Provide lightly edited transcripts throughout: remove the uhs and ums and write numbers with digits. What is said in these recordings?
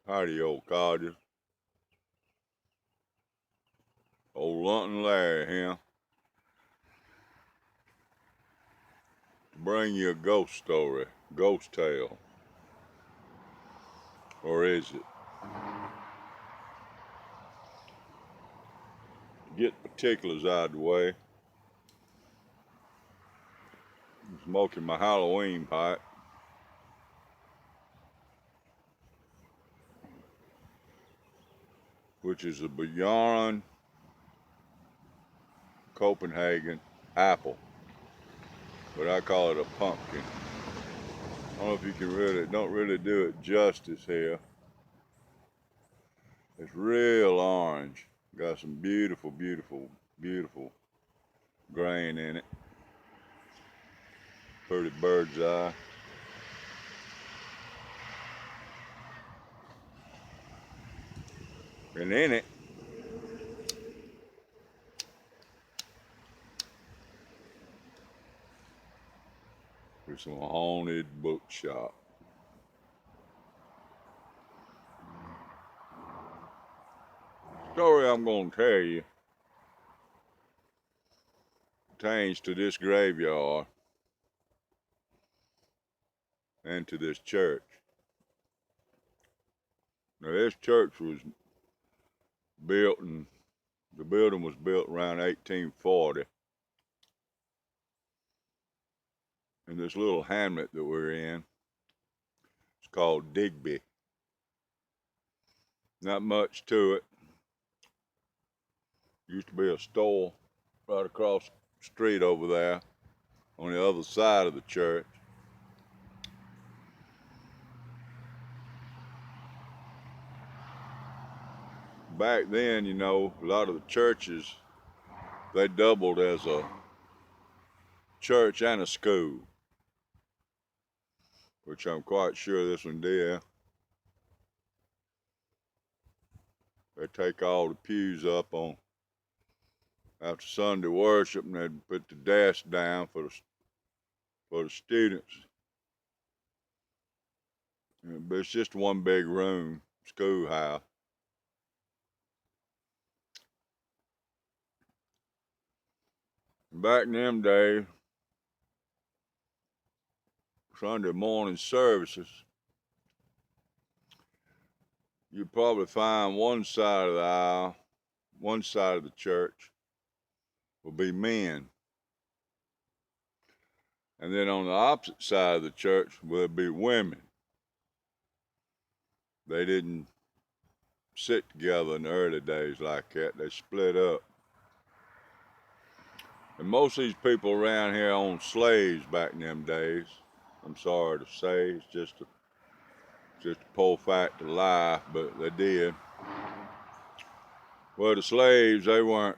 Howdy, old codger. Old Lunton Larry here to bring you a ghost story, ghost tale. Or is it? To get particulars out of the way, I'm smoking my Halloween pipe, which is a Bjorn Copenhagen apple, but I call it a pumpkin. I don't know if you can don't really do it justice here. It's real orange. Got some beautiful, beautiful, beautiful grain in it. Pretty bird's eye. And in it, there's some haunted bookshop. Story I'm going to tell you pertains to this graveyard and to this church. Now, this church was built, and the building was built around 1840 in this little hamlet that we're in. It's called Digby. Not much to it. Used to be a store right across the street over there on the other side of the church. Back then, you know, a lot of the churches, they doubled as a church and a school, which I'm quite sure this one did. They take all the pews up on after Sunday worship, and they'd put the desk down for the students. But it's just one big room, schoolhouse. Back in them days, Sunday morning services, you'd probably find one side of the aisle, one side of the church would be men. And then on the opposite side of the church would be women. They didn't sit together in the early days like that. They split up. And most of these people around here owned slaves back in them days. I'm sorry to say, it's just a poor fact of life, but they did. Well, the slaves, they weren't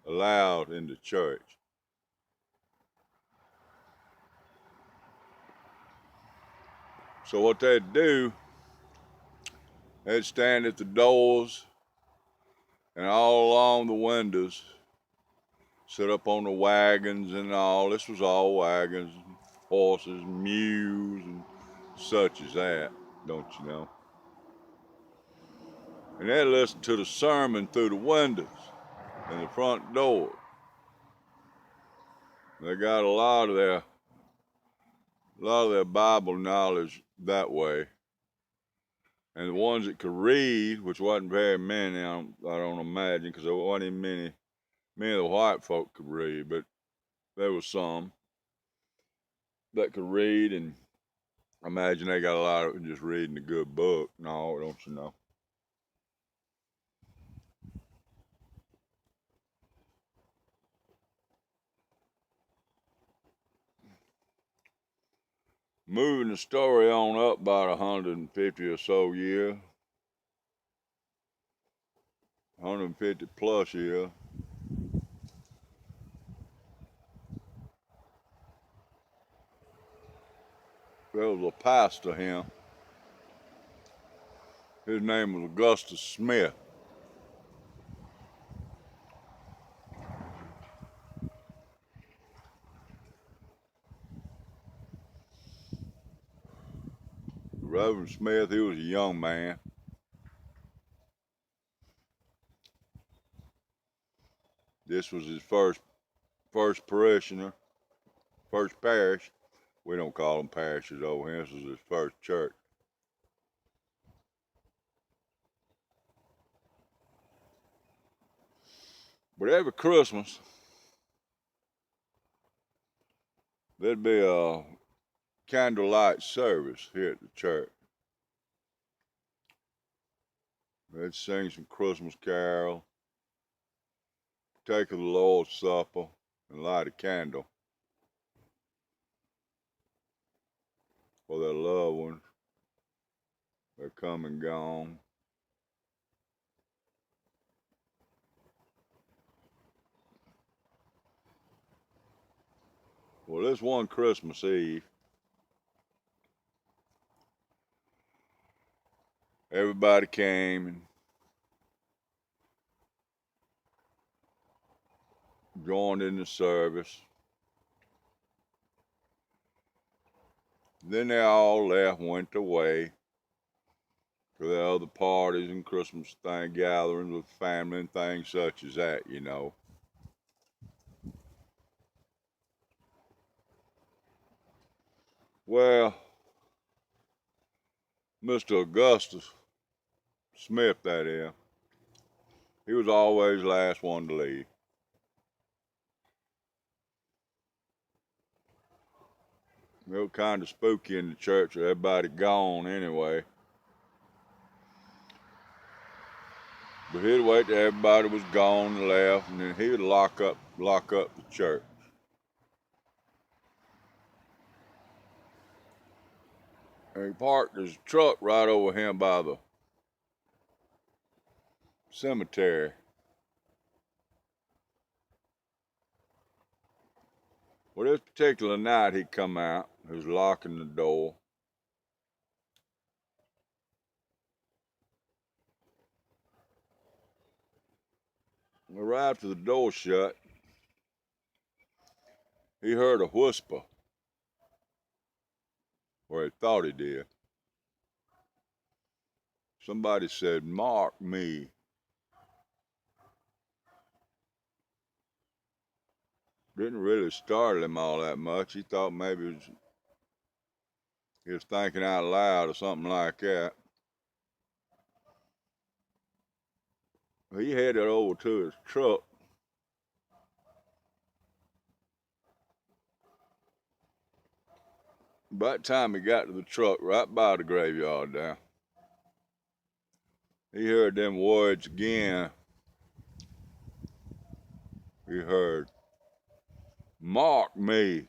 allowed in the church. So what they'd do, they'd stand at the doors and all along the windows, sit up on the wagons and all. This was all wagons, horses, mules, and such as that, don't you know? And they'd listen to the sermon through the windows and the front door. They got a lot of their Bible knowledge that way. And the ones that could read, which wasn't very many, I don't imagine, because there wasn't even many of the white folk could read, but there was some that could read, and I imagine they got a lot of them just reading a good book and all, don't you know? Moving the story on up about 150 or so years, 150 plus years. There was a pastor here. His name was Augustus Smith. Reverend Smith, he was a young man. this was his first parishioner, first parish. We don't call them parishes over here. This was his first church. But every Christmas, there'd be a candlelight service here at the church. They'd sing some Christmas carol, take of the Lord's Supper, and light a candle for their loved ones. They're come and gone. Well, this one Christmas Eve, everybody came and joined in the service. Then they all left, went away to their other parties and Christmas gatherings with family and things such as that, you know. Well, Mr. Augustus Smith, that is, he was always the last one to leave. It was kind of spooky in the church with everybody gone anyway. But he'd wait till everybody was gone and left, and then he would lock up the church. And he parked his truck right over him by the cemetery. Well, this particular night he come out, he was locking the door. Right after the door shut, he heard a whisper, or he thought he did. Somebody said, "Mark me." Didn't really startle him all that much. He thought maybe he was thinking out loud or something like that. He headed over to his truck. By the time he got to the truck, right by the graveyard there, he heard them words again. He heard, "Mark me."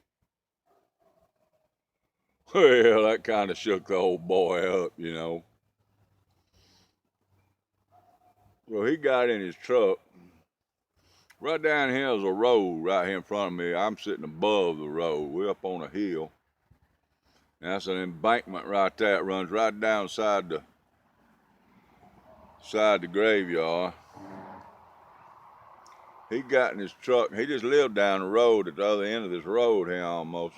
Well, that kind of shook the old boy up, you know. So he got in his truck. Right down here is a road right here in front of me. I'm sitting above the road. We're up on a hill. And that's an embankment right there. It runs right down side the graveyard. He got in his truck. He just lived down the road at the other end of this road here almost.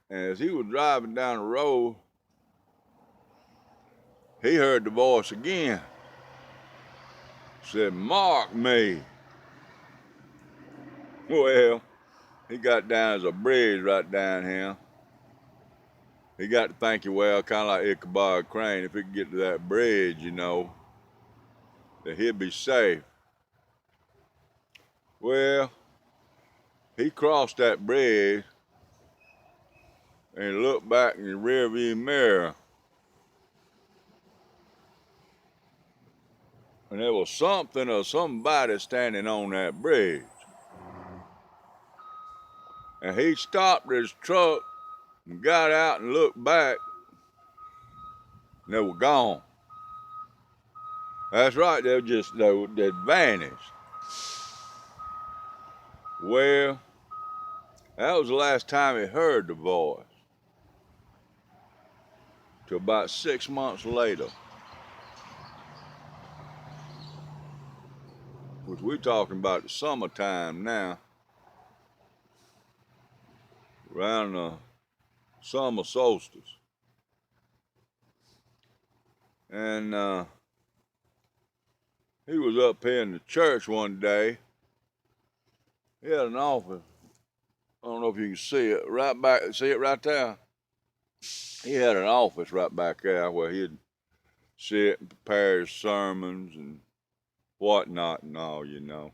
And as he was driving down the road, he heard the voice again. Said, "Mark me." Well, he got down, there's a bridge right down here. He got to thinking, well, kind of like Ichabod Crane, if he could get to that bridge, you know, that he'd be safe. Well, he crossed that bridge and looked back in the rearview mirror. And there was something or somebody standing on that bridge. And he stopped his truck and got out and looked back, and they were gone. That's right, they'd vanished. Well, that was the last time he heard the voice. Till about 6 months later. Which we're talking about the summertime now. Around the summer solstice. And He was up here in the church one day. He had an office. I don't know if you can see it. Right back, see it right there? He had an office right back there where he'd sit and prepare his sermons and whatnot and all, you know.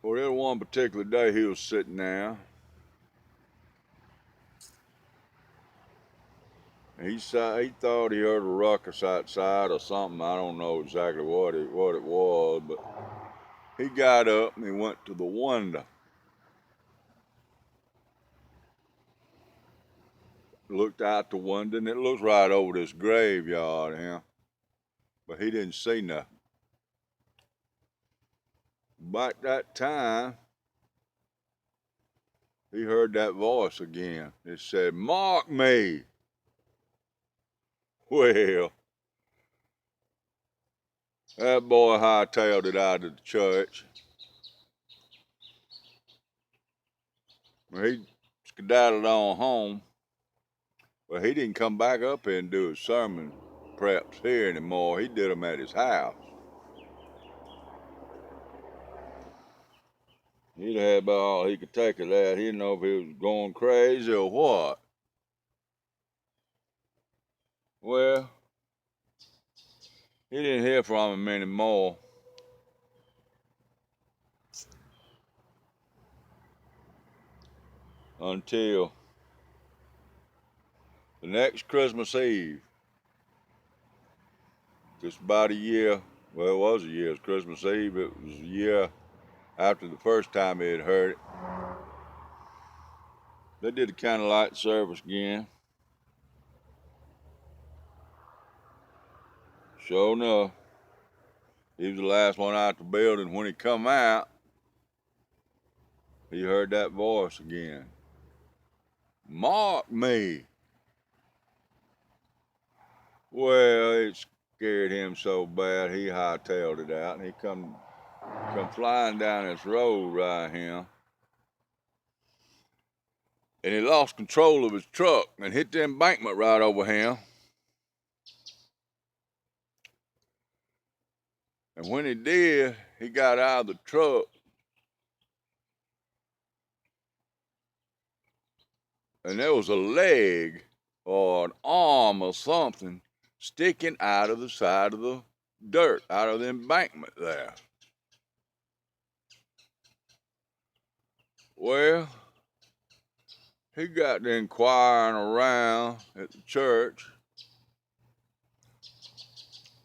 Well, there one particular day he was sitting there. He thought he heard a ruckus outside or something. I don't know exactly what it was, but he got up and he went to the window. Looked out the window, and it looks right over this graveyard here. But he didn't see nothing. About that time, he heard that voice again. It said, "Mark me." Well, that boy hightailed it out of the church. He skedaddled on home, but he didn't come back up here and do his sermon preps here anymore. He did them at his house. He'd had about all he could take of that. He didn't know if he was going crazy or what. Well, he didn't hear from him anymore. Until the next Christmas Eve. Just about a year, well, it was a year, it was Christmas Eve. It was a year after the first time he had heard it. They did the candlelight service again. Sure enough, he was the last one out the building. When he come out, he heard that voice again. "Mark me." Well, it scared him so bad, he hightailed it out, and he come flying down this road right here. And he lost control of his truck and hit the embankment right over here. And when he did, he got out of the truck, and there was a leg or an arm or something sticking out of the side of the dirt, out of the embankment there. Well, he got to inquiring around at the church.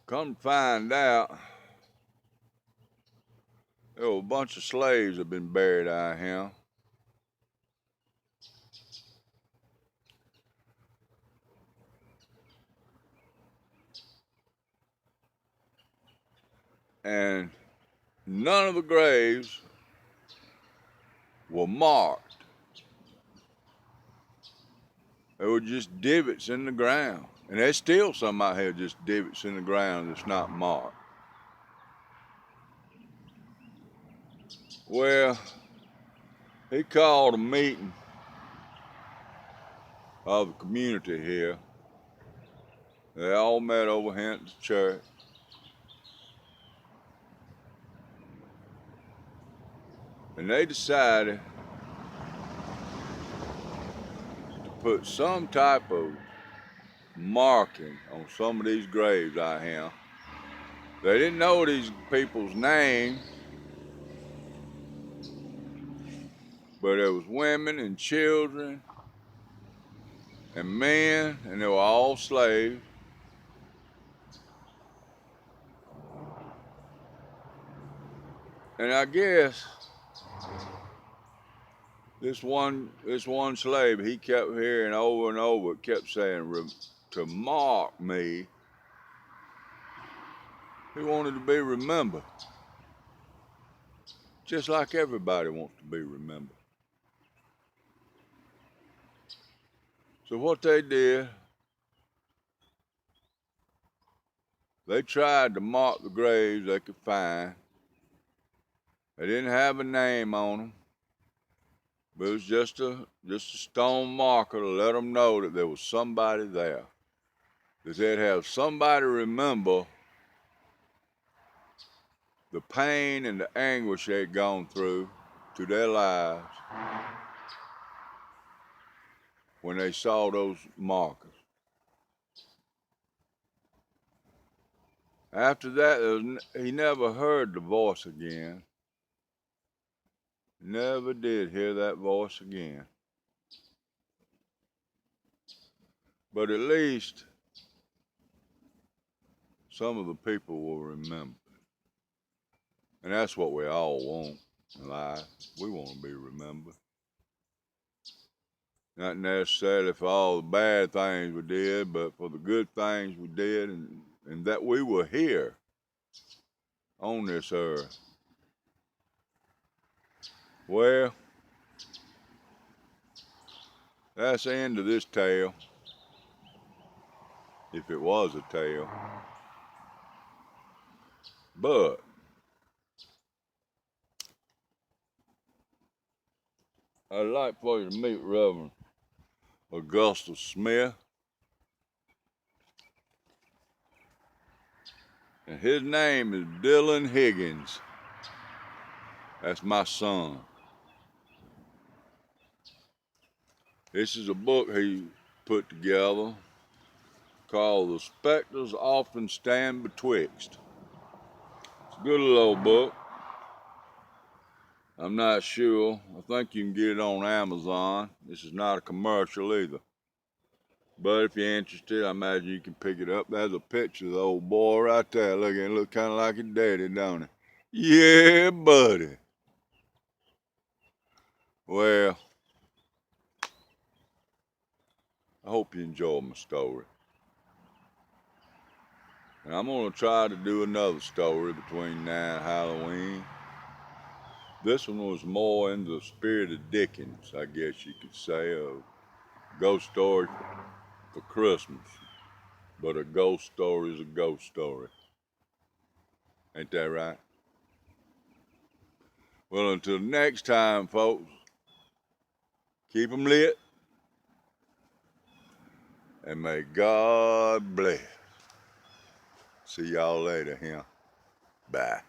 Come to find out, there were a bunch of slaves had been buried out here. And none of the graves were marked. They were just divots in the ground. And there's still some out here just divots in the ground that's not marked. Well, he called a meeting of the community here. They all met over here at the church. And they decided to put some type of marking on some of these graves out here. They didn't know these people's names, but there was women and children and men, and they were all slaves. And I guess this one slave, he kept hearing over and over, kept saying, "To mark me." He wanted to be remembered, just like everybody wants to be remembered. So what they did, they tried to mark the graves they could find. They didn't have a name on them. But it was just a stone marker to let them know that there was somebody there. That they'd have somebody remember the pain and the anguish they'd gone through to their lives when they saw those markers. After that, he never heard the voice again. Never did hear that voice again. But at least some of the people will remember. And that's what we all want in life. We want to be remembered. Not necessarily for all the bad things we did, but for the good things we did, and that we were here on this earth. Well, that's the end of this tale, if it was a tale. But I'd like for you to meet Reverend Augustus Smith. And his name is Dylan Higgins. That's my son. This is a book he put together called The Spectres Often Stand Betwixt. It's a good little old book. I'm not sure. I think you can get it on Amazon. This is not a commercial either. But if you're interested, I imagine you can pick it up. There's a picture of the old boy right there. Look, it looks kind of like his daddy, don't it? Yeah, buddy. Well, I hope you enjoy my story. And I'm going to try to do another story between now and Halloween. This one was more in the spirit of Dickens, I guess you could say, a ghost story for Christmas. But a ghost story is a ghost story. Ain't that right? Well, until next time, folks, keep 'em lit. And may God bless. See y'all later, huh? Bye.